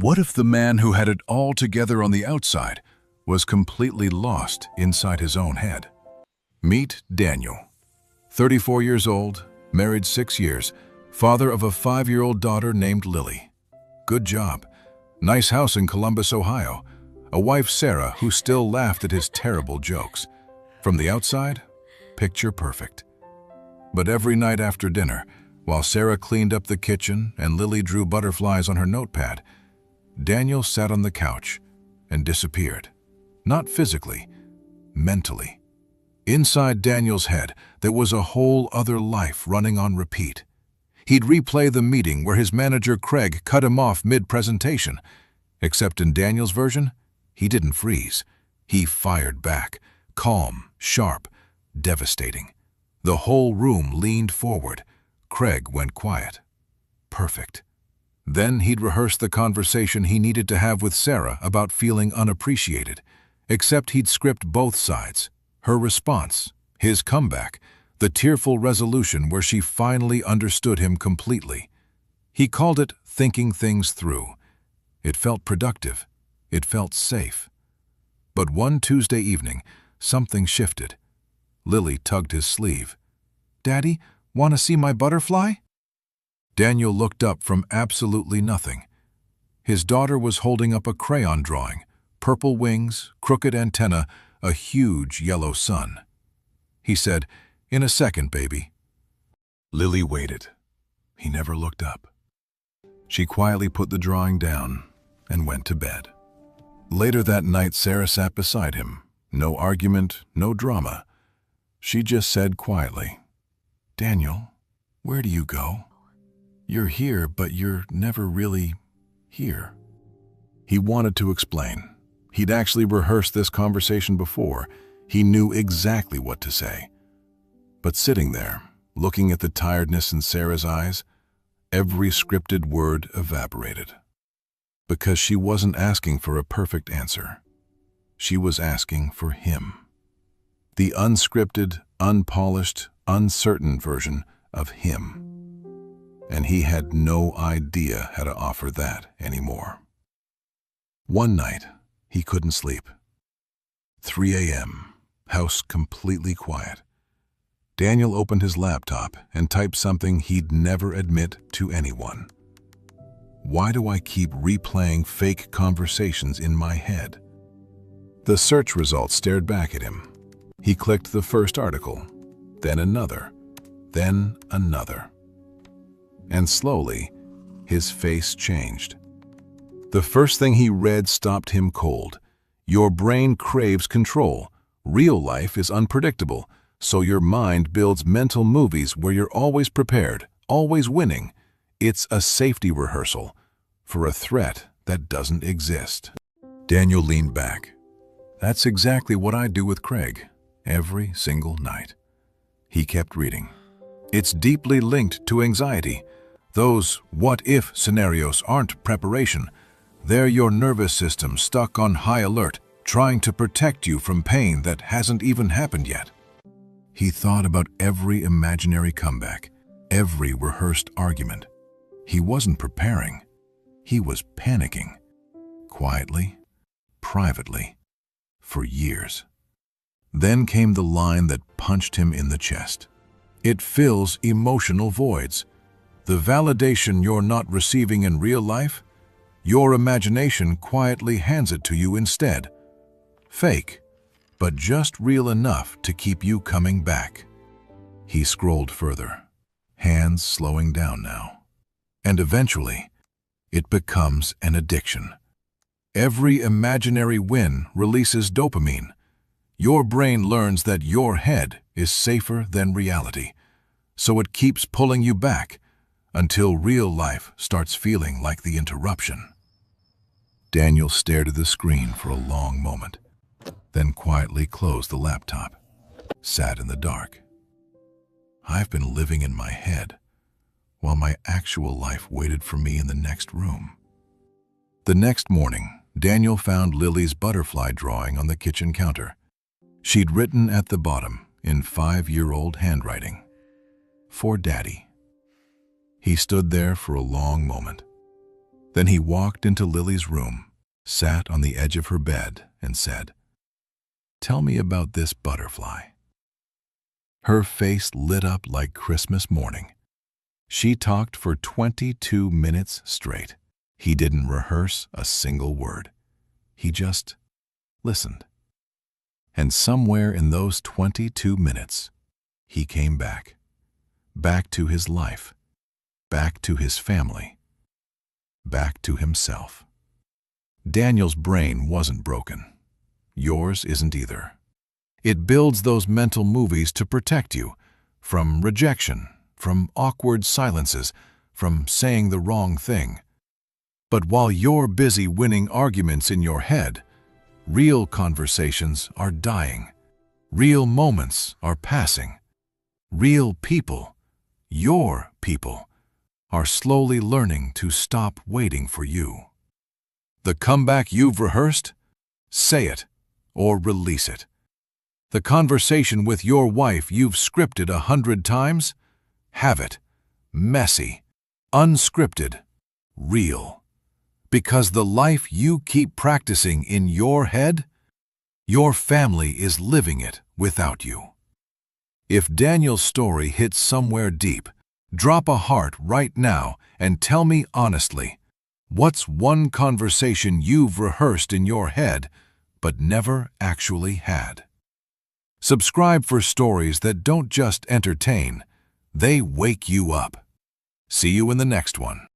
What if the man who had it all together on the outside was completely lost inside his own head? Meet Daniel. 34 years old, married 6 years, father of a 5-year-old daughter named Lily. Good job. Nice house in Columbus, Ohio. A wife, Sarah, who still laughed at his terrible jokes. From the outside, picture perfect. But every night after dinner, while Sarah cleaned up the kitchen and Lily drew butterflies on her notepad, Daniel sat on the couch and disappeared. Not physically, mentally. Inside Daniel's head, there was a whole other life running on repeat. He'd replay the meeting where his manager Craig cut him off mid-presentation. Except in Daniel's version, he didn't freeze. He fired back, calm, sharp, devastating. The whole room leaned forward. Craig went quiet. Perfect. Then he'd rehearse the conversation he needed to have with Sarah about feeling unappreciated. Except he'd script both sides. Her response, his comeback, the tearful resolution where she finally understood him completely. He called it thinking things through. It felt productive. It felt safe. But one Tuesday evening, something shifted. Lily tugged his sleeve. "Daddy, want to see my butterfly?" Daniel looked up from absolutely nothing. His daughter was holding up a crayon drawing, purple wings, crooked antenna, a huge yellow sun. He said, "In a second, baby." Lily waited. He never looked up. She quietly put the drawing down and went to bed. Later that night, Sarah sat beside him. No argument, no drama. She just said quietly, "Daniel, where do you go? You're here, but you're never really here." He wanted to explain. He'd actually rehearsed this conversation before. He knew exactly what to say. But sitting there, looking at the tiredness in Sarah's eyes, every scripted word evaporated. Because she wasn't asking for a perfect answer. She was asking for him. The unscripted, unpolished, uncertain version of him. And he had no idea how to offer that anymore. One night, he couldn't sleep. 3 a.m., house completely quiet. Daniel opened his laptop and typed something he'd never admit to anyone. "Why do I keep replaying fake conversations in my head?" The search results stared back at him. He clicked the first article, then another, then another. And slowly, his face changed. The first thing he read stopped him cold. "Your brain craves control. Real life is unpredictable, so your mind builds mental movies where you're always prepared, always winning. It's a safety rehearsal for a threat that doesn't exist." Daniel leaned back. "That's exactly what I do with Craig, every single night." He kept reading. "It's deeply linked to anxiety. Those what-if scenarios aren't preparation. They're your nervous system stuck on high alert, trying to protect you from pain that hasn't even happened yet." He thought about every imaginary comeback, every rehearsed argument. He wasn't preparing. He was panicking. Quietly, privately, for years. Then came the line that punched him in the chest. "It fills emotional voids. The validation you're not receiving in real life, your imagination quietly hands it to you instead. Fake, but just real enough to keep you coming back." He scrolled further, hands slowing down now. And eventually, it becomes an addiction. Every imaginary win releases dopamine. Your brain learns that your head is safer than reality, so it keeps pulling you back until real life starts feeling like the interruption. Daniel stared at the screen for a long moment, then quietly closed the laptop, sat in the dark. "I've been living in my head, while my actual life waited for me in the next room." The next morning, Daniel found Lily's butterfly drawing on the kitchen counter. She'd written at the bottom, in 5-year-old handwriting, "For Daddy." He stood there for a long moment. Then he walked into Lily's room, sat on the edge of her bed, and said, "Tell me about this butterfly." Her face lit up like Christmas morning. She talked for 22 minutes straight. He didn't rehearse a single word. He just listened. And somewhere in those 22 minutes, he came back. Back to his life. Back to his family. Back to himself. Daniel's brain wasn't broken. Yours isn't either. It builds those mental movies to protect you from rejection, from awkward silences, from saying the wrong thing. But while you're busy winning arguments in your head, real conversations are dying. Real moments are passing. Real people, your people, are slowly learning to stop waiting for you. The comeback you've rehearsed? Say it or release it. The conversation with your wife you've scripted 100 times? Have it. Messy, unscripted, real. Because the life you keep practicing in your head, your family is living it without you. If Daniel's story hits somewhere deep, drop a heart right now and tell me honestly, what's one conversation you've rehearsed in your head but never actually had? Subscribe for stories that don't just entertain, they wake you up. See you in the next one.